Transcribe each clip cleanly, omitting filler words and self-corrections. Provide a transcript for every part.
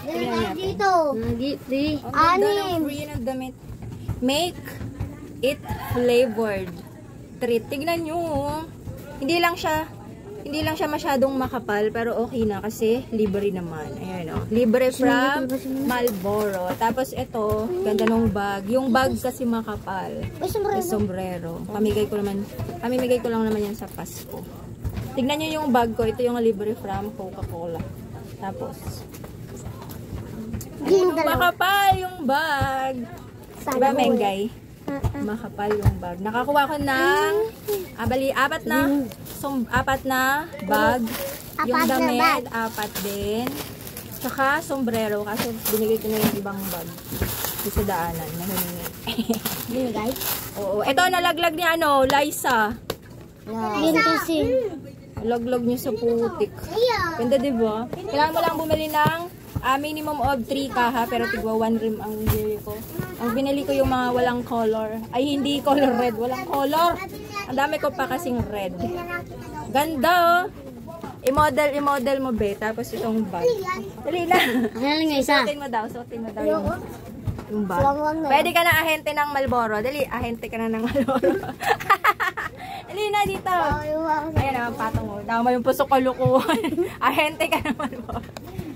Tignan natin. Dito. Free. Ang ganda ng free ng damit. Make it flavored treat. Tignan nyo. Hindi lang siya masyadong makapal, pero okay na kasi libre naman. Ayan o. Libre from Marlboro. Tapos ito, ganda ng bag. Yung bag kasi makapal. May sombrero. Pamigay ko lang naman yan sa Pasko. Tignan nyo yung bag ko. Ito yung libre from Coca-Cola. Tapos, makapal yung bag. Diba, Mengay? Makapal yung bag. Nakakuha ko ng apat na bag. Yung damit, apat din. Tsaka sombrero. Kasi binigay ko na yung ibang bag. Sa daanan. Nahiningi. Binigay? Oo. Ito, nalaglag ni Liza. Laglag niya sa putik. Ganda, diba? Kailangan mo lang bumili ng minimum of 3 kaha, pero tigwa 1 rim ang binili ko. Ang binili ko yung mga walang color. Ay, hindi color red. Walang color. Ang dami ko pa kasing red. Ganda, oh. I-model mo, be. Tapos itong bag. Dali na. Suotin mo daw yung bag. Pwede ka na ahente ng Marlboro. Dali, ahente ka na ng Marlboro. Dali na dito. Ayan naman, patong mo. Dama yung pusok ko lukuhan. Ahente ka ng Marlboro.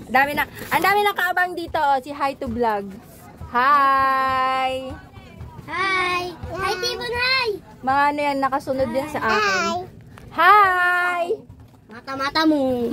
Ang dami na kaabang dito, oh. Si Hi to Vlog. Hi! Hi! Hi, Tibon! Hi! Mga ano yan, nakasunod yan sa akin. Hi! Mata-mata mo!